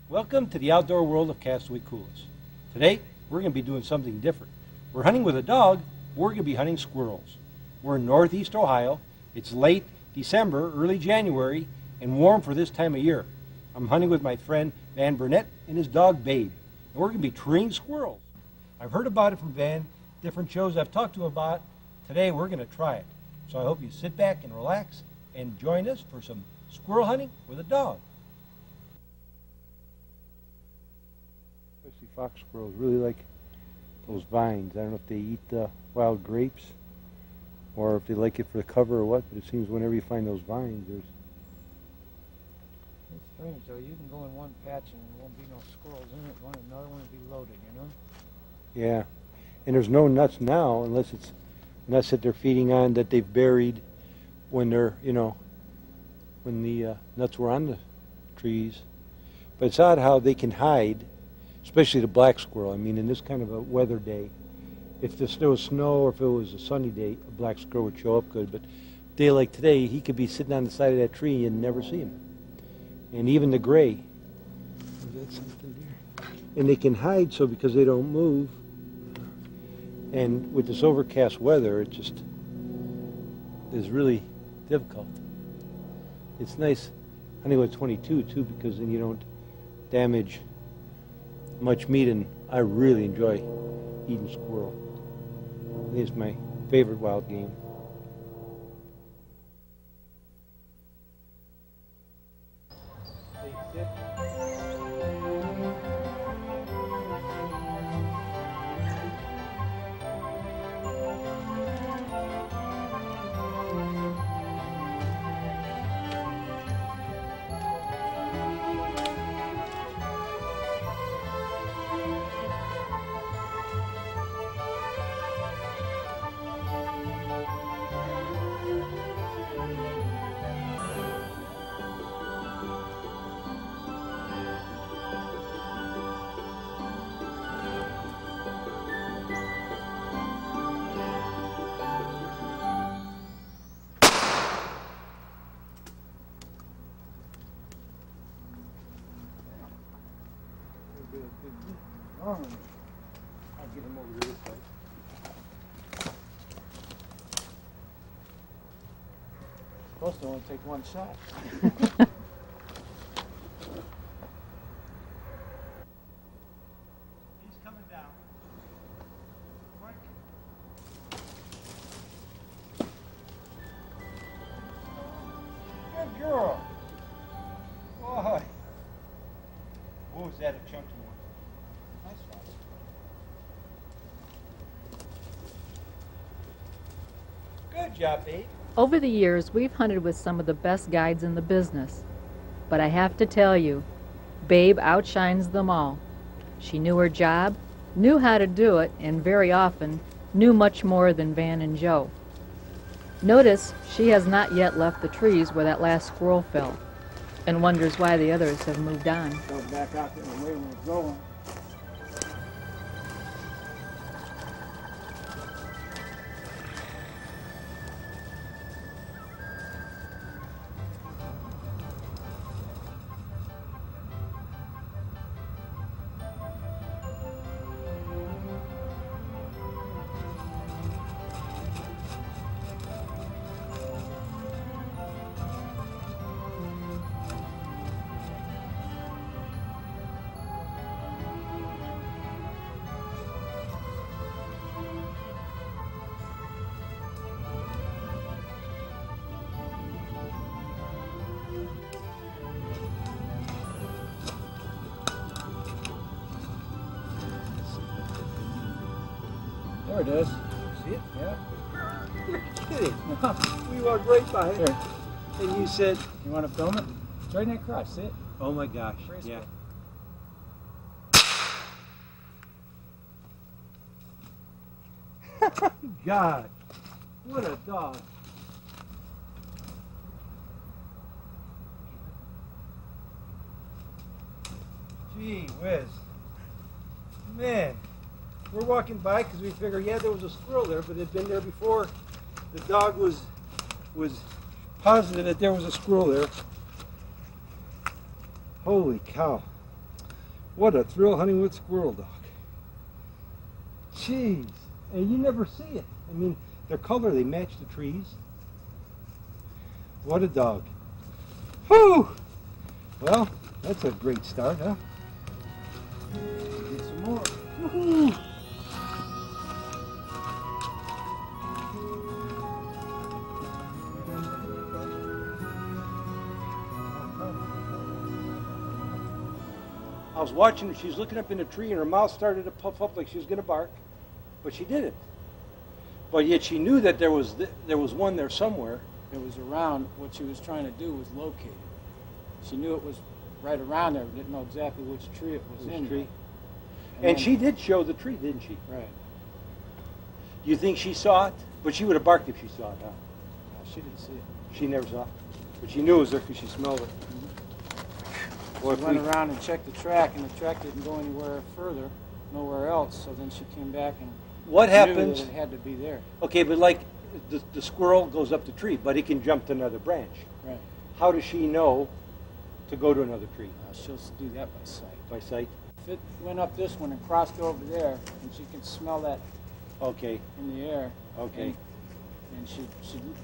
Welcome to the outdoor world of Kastaway, Kulis. Today, we're going to be doing something different. We're hunting with a dog, we're going to be hunting squirrels. We're in northeast Ohio. It's late December, early January, and warm for this time of year. I'm hunting with my friend Van Burnett and his dog Babe, and we're going to be treeing squirrels. I've heard about it from Van, different shows I've talked to him about. Today, we're going to try it. So I hope you sit back and relax and join us for some squirrel hunting with a dog. Especially fox squirrels really like those vines. I don't know if they eat the wild grapes or if they like it for the cover or what, but it seems whenever you find those vines, there's... It's strange though, you can go in one patch and there won't be no squirrels in it, another one will be loaded, you know? Yeah, and there's no nuts now unless it's nuts that they're feeding on that they've buried when they're, you know, when the nuts were on the trees. But it's odd how they can hide, especially the black squirrel. I mean, in this kind of a weather day, if there was snow or if it was a sunny day, a black squirrel would show up good. But a day like today, he could be sitting on the side of that tree and never see him. And even the gray. Is that something there? And they can hide so because they don't move. And with this overcast weather, it just is really difficult. It's nice hunting with 22 too, because then you don't damage much meat, and I really enjoy eating squirrel. It is my favorite wild game. I'll get him over this way. Supposed to only take one shot. He's coming down. Quick. Good girl. Boy. What was that, a chunky one? Nice one. Good job, Babe. Over the years, we've hunted with some of the best guides in the business. But I have to tell you, Babe outshines them all. She knew her job, knew how to do it, and very often knew much more than Van and Joe. Notice she has not yet left the trees where that last squirrel fell, and wonders why the others have moved on. Go back out there the way we're going. There it is. See it? Yeah. You're kidding. We walked right by it. Here. And you said, You want to film it? It's right in that crotch, see it? oh my gosh. Graceful. Yeah. God. What a dog. Gee whiz. Man. We're walking by because we figured, yeah, there was a squirrel there, but it had been there before. The dog was positive that there was a squirrel there. Holy cow. What a thrill hunting with Squirrel Dog. Jeez, and you never see it. I mean, their color, they match the trees. What a dog. Whew! Well, that's a great start, huh? Get some more. Woohoo! I was watching her. She was looking up in a tree, and her mouth started to puff up like she was going to bark, but she didn't. But yet she knew that there was one there somewhere. It was around. What she was trying to do was locate it. She knew it was right around there, but didn't know exactly which tree it was in. Tree. And then, she did show the tree, didn't she? Right. Do you think she saw it? But she would have barked if she saw it, huh? She didn't see it. She never saw it. But she knew it was there because she smelled it. She went around and checked the track, and the track didn't go anywhere further, nowhere else. So then she came back and what knew happens? that it had to be there. Okay, but like the squirrel goes up the tree, but it can jump to another branch. Right. How does she know to go to another tree? She'll do that by sight. By sight? If it went up this one and crossed over there, and she can smell that Okay. in the air. Okay. And she'd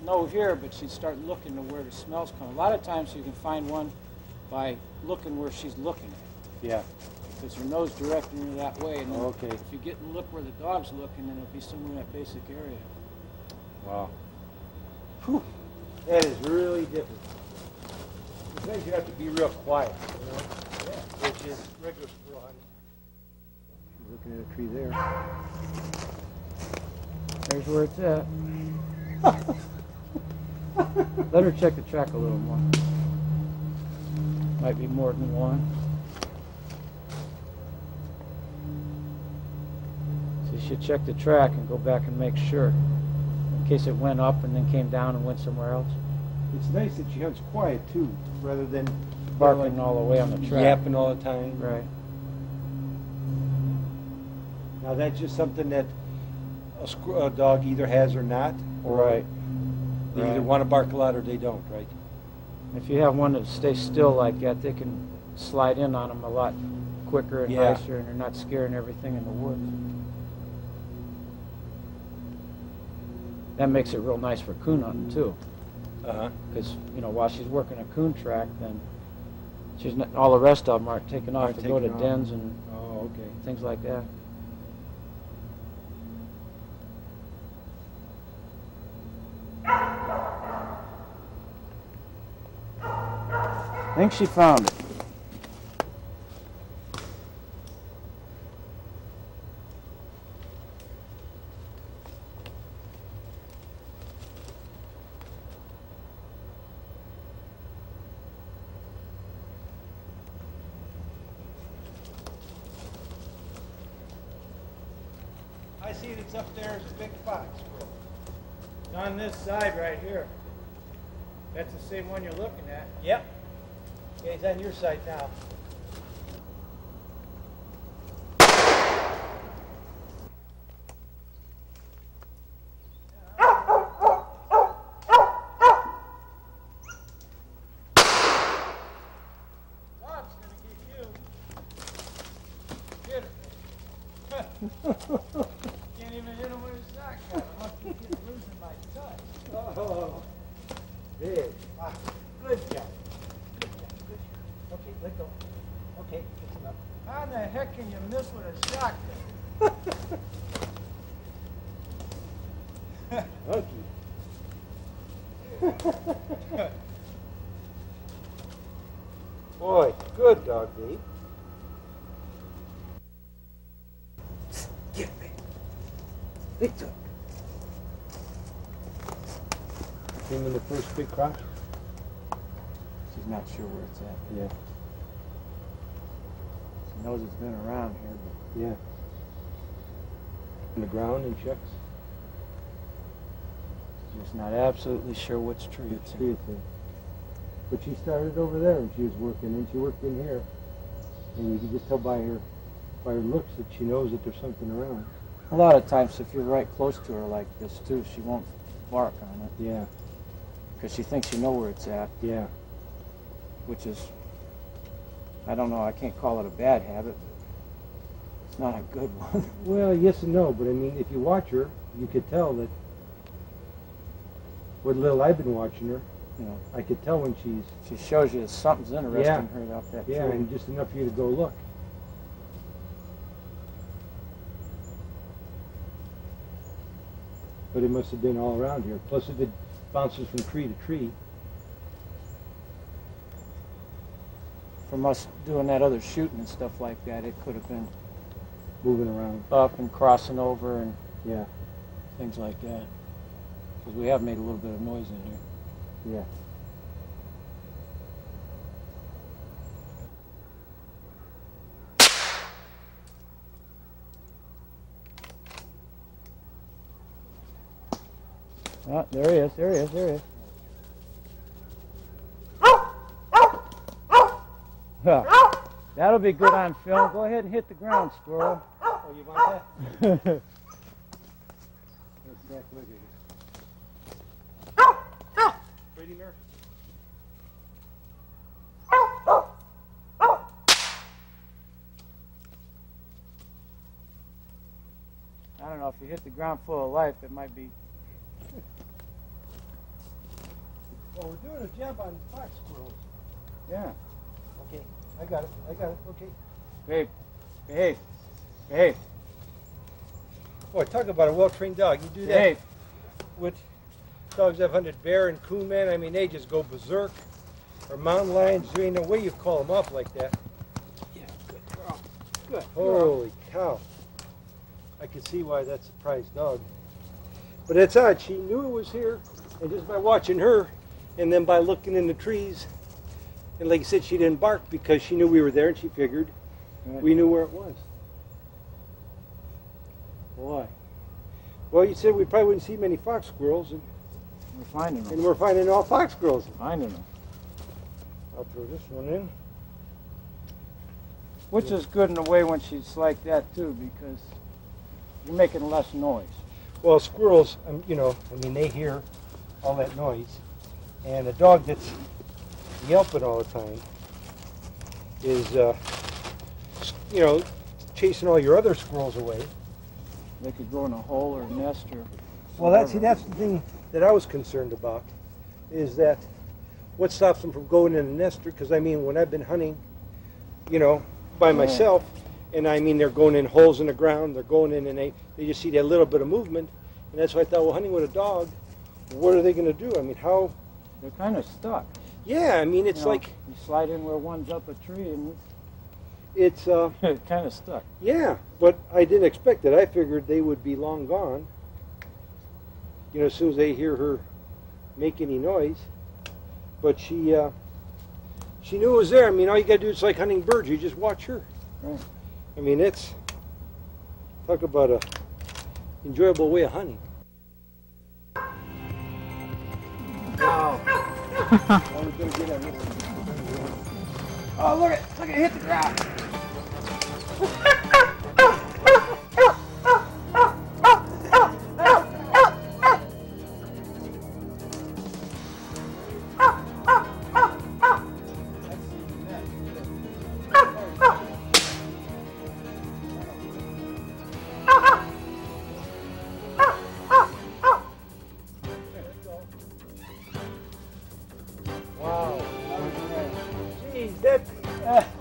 know here, but she'd start looking to where the smell's coming. A lot of times you can find one by looking where she's looking at. Yeah. Because her nose directing her that way. And then Okay. if you get and look where the dog's looking, then it'll be somewhere in that basic area. Wow. Whew. That is really different. Sometimes you have to be real quiet, you know? Yeah. Which is regular squirrel hunting. She's looking at a tree there. There's where it's at. Let her check the track a little more. Might be more than one. So you should check the track and go back and make sure. In case it went up and then came down and went somewhere else. It's nice that she hunts quiet, too, rather than Barking all the way on the track. yapping all the time. Right. Now, that's just something that a dog either has or not, or Right. they either Right. want to bark a lot or they don't, right? If you have one that stays still like that, they can slide in on them a lot quicker and Yeah. nicer, and they're not scaring everything in the woods. That makes it real nice for coon hunting too, Uh-huh. because while she's working a coon track, then she's not, all the rest of them aren't taking off Aren't to go to taking off. dens and Oh, okay. things like that. I think she found it. I see it's up there as a big fox. On this side right here. That's the same one you're looking at. Yep. Yeah, he's on your side now. Bob's gonna get you. Get her. Can't even hit him with his shotgun. I must be losing my touch. Oh, big fox. Good job. Good job. Good job. Okay, let go. Okay, get him up. How in the heck can you miss with a shotgun? Okay. Boy, good dog, Dave. Get me. Big dog. Came in the first big cross? She's not sure where it's at. Yeah. She knows it's been around here, but Yeah. On the ground and checks. she's just not absolutely sure which tree it's in. But she started over there and she was working, and she worked in here. And you can just tell by her looks that she knows that there's something around. A lot of times, if you're right close to her like this too, she won't bark on it Yeah, because she thinks you know where it's at, yeah. which is I don't know, I can't call it a bad habit, but it's not a good one. Well, yes and no, but I mean, if you watch her, you could tell that. What little I've been watching her, you know, I could tell when she's. She shows you something's interesting her up that tree. Yeah, and just enough for you to go look. But it must have been all around here. Plus, if it bounces from tree to tree. From us doing that other shooting and stuff like that, it could have been Moving around. up and crossing over and Yeah, things like that. Because we have made a little bit of noise in here. yeah. Ah, there he is, there he is, there he is. Huh. That'll be good on film. Go ahead and hit the ground, Squirrel. Oh, you want that? That's Zach, look at it. Pretty Mary. I don't know, if you hit the ground full of life, it might be. Well, we're doing a job on fox squirrels. Yeah. Okay, I got it. Okay. Behave. Behave. Behave. Boy, talk about a well-trained dog. You do that Behave. with dogs I've hunted, bear and coon, man. I mean, they just go berserk. Or mountain lions. There ain't no way you call them off like that. Yeah, good girl. Good. Holy cow. I could see why that's a prized dog. But it's odd. She knew it was here, and just by watching her, and then by looking in the trees, and like I said, she didn't bark because she knew we were there, and she figured we knew where it was. Boy, Well, you said we probably wouldn't see many fox squirrels, and we're finding them. we're finding all fox squirrels. Finding them. I'll throw this one in. Which is good in a way when she's like that too, because you're making less noise. Well, squirrels, you know, I mean, they hear all that noise, and a dog that's yelping all the time is, you know, chasing all your other squirrels away. They could go in a hole or a nest or. Well, that's the thing that I was concerned about, is that what stops them from going in a nest? Because I mean, when I've been hunting, you know, by myself, and I mean, they're going in holes in the ground, they're going in and they just see that little bit of movement, and that's why I thought, well, hunting with a dog, what are they going to do? I mean, how? They're kind of stuck. Yeah, I mean, it's You know, like you slide in where one's up a tree and it's it's kind of stuck. yeah, but I didn't expect it. I figured they would be long gone. You know, as soon as they hear her make any noise. But she knew it was there. I mean, all you got to do is like hunting birds. You just watch her. Right. I mean, it's talk about a enjoyable way of hunting. Wow. Oh, look at it hit the ground.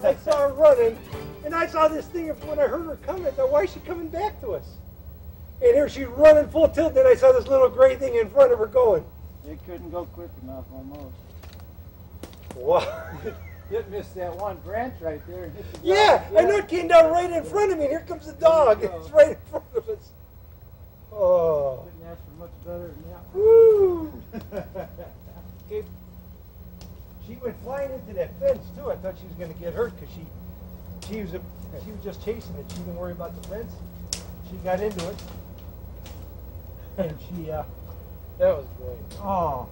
I saw her running, and I saw this thing when I heard her coming. I thought, why is she coming back to us? And here she's running full tilt, and I saw this little gray thing in front of her going. It couldn't go quick enough almost. Wow. It missed that one branch right there. And hit the Yeah, ground. I know it came down right in front of me, and here comes the dog. It's right in front of us. Oh. Couldn't ask for much better than that. Woo. Okay. She went flying into that fence too. I thought she was going to get hurt because she was just chasing it. She didn't worry about the fence. She got into it, and she That was great. oh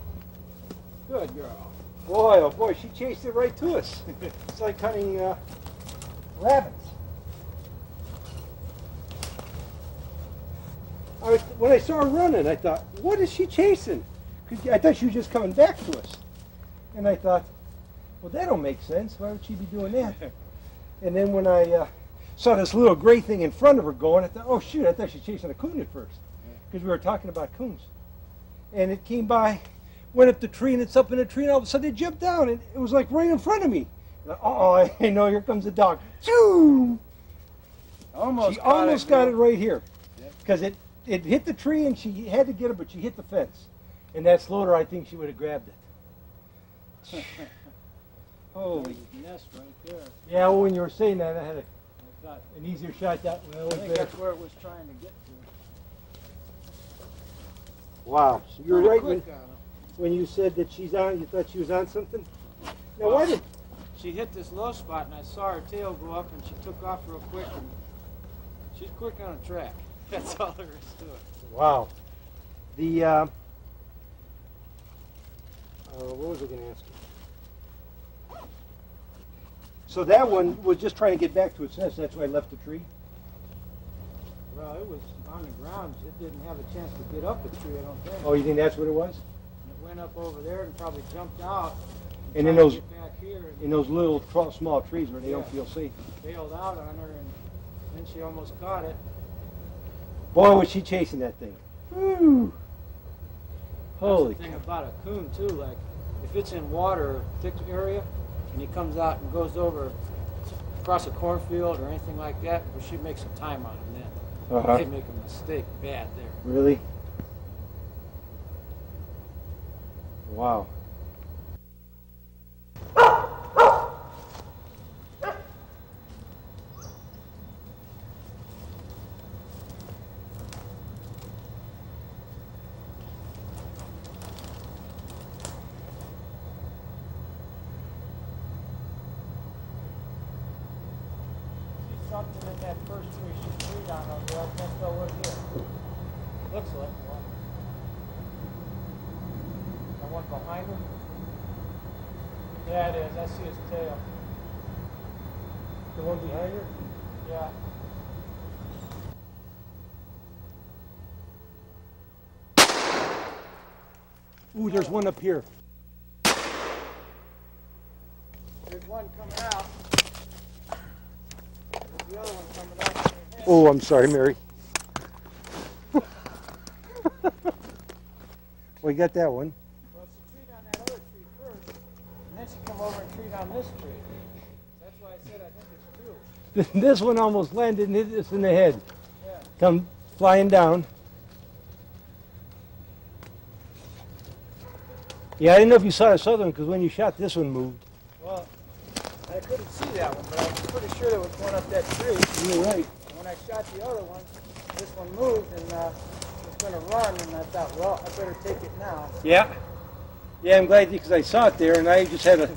Good girl. boy, oh boy, she chased it right to us. It's like hunting rabbits. When I saw her running, I thought, what is she chasing? 'Cause I thought she was just coming back to us. And I thought, well, that don't make sense. Why would she be doing that? And then when I saw this little gray thing in front of her going, I thought, oh shoot, I thought she was chasing a coon at first. Because we were talking about coons. And it came by, went up the tree, and it's up in a tree, and all of a sudden it jumped down, and it was like right in front of me. Uh-oh, I know, here comes the dog. Shoo! She almost got it right here. Because it hit the tree, and she had to get it, but she hit the fence. And that slowed her. I think she would have grabbed it. Holy nest right there. Yeah, well, when you were saying that, I had Got an easier shot that way. I think that's where it was trying to get to. Wow. You were right Quick when you said that she's on, you thought she was on something? Now, Well, why did... She hit this low spot, and I saw her tail go up, and she took off real quick, and she's quick on a track. That's all there is to it. Wow. The, what was I going to ask you? So that one was just trying to get back to its nest. That's why I left the tree? Well, it was on the ground. It didn't have a chance to get up the tree, I don't think. Oh, you think that's what it was? It went up over there and probably jumped out. And in tried to those, get back here and in those little small trees where they don't feel safe. bailed out on her, and then she almost caught it. Boy, was she chasing that thing. Woo! Holy That's the thing cow. about a coon, too. Like, if it's in water or thick area, and he comes out and goes over across a cornfield or anything like that, well, she makes some time on him then. Uh-huh. They make a mistake bad there. Really? Wow. Something in that first tree she treed on over there. I can't tell what it is. Looks like one. The one behind him? Yeah, it is. I see his tail. The one behind her? Yeah. Ooh, there's one up here. There's one coming out. There's the other one coming out. in your head. Oh, I'm sorry, Mary. We got that one. Well, she treed on that other tree first, and then she come over and treed on this tree. That's why I said I think it's two. This one almost landed and hit us in the head. Yeah. Come flying down. Yeah, I didn't know if you saw this other one because when you shot, this one moved. Well, I couldn't see that one, but I was pretty sure there was one up that tree. You're right. And when I shot the other one, this one moved and was going to run, and I thought, well, I better take it now. Yeah. Yeah, I'm glad because I saw it there and I just had a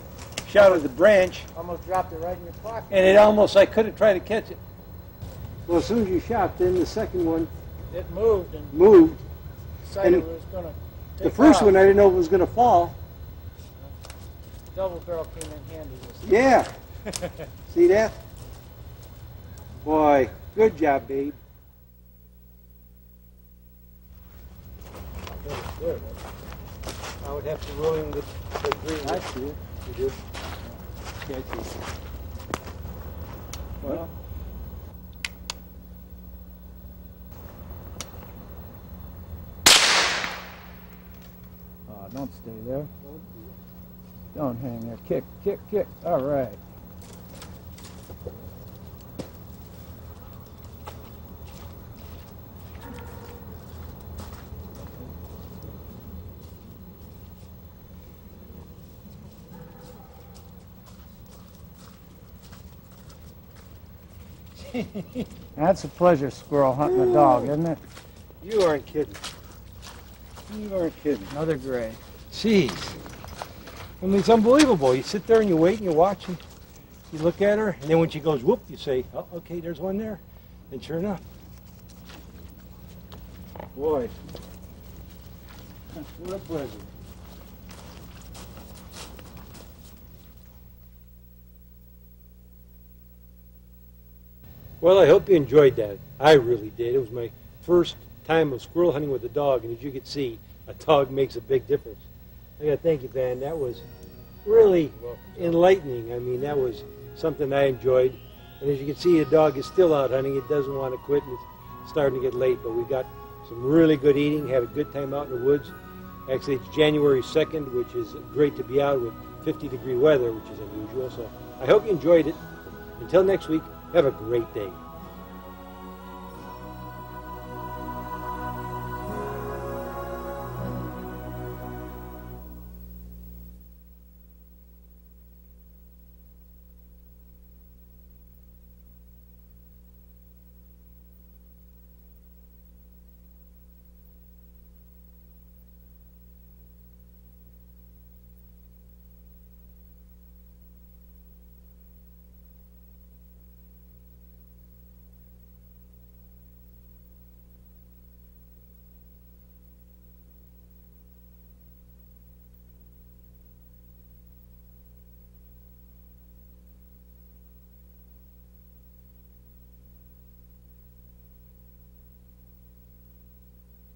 shot of the branch Almost dropped it right in your pocket. and it almost, I could have tried to catch it. Well, as soon as you shot, then the second one It moved and moved. decided And it was going to take The first off. one, I didn't know it was going to fall. Double barrel came in handy this time. Yeah. See that? Boy, good job, babe. Good. I would have to roll in the green. I see it. You did? Yeah, I see it. Well, don't stay there. Don't hang there. Kick, kick, kick. All right. That's a pleasure, squirrel hunting a dog, isn't it? You aren't kidding. You aren't kidding. Another gray. Jeez. I mean, it's unbelievable. You sit there and you wait and you watch and you look at her, and then when she goes whoop, you say, oh, okay, there's one there. And sure enough. Boy. What a pleasure. Well, I hope you enjoyed that. I really did. It was my first time of squirrel hunting with a dog, and as you can see, a dog makes a big difference. I got to thank you, Van. That was really enlightening. I mean, that was something I enjoyed. And as you can see, the dog is still out hunting. It doesn't want to quit, and it's starting to get late. But we got some really good eating, had a good time out in the woods. Actually, it's January 2nd, which is great to be out with 50-degree weather, which is unusual. So I hope you enjoyed it. Until next week, have a great day.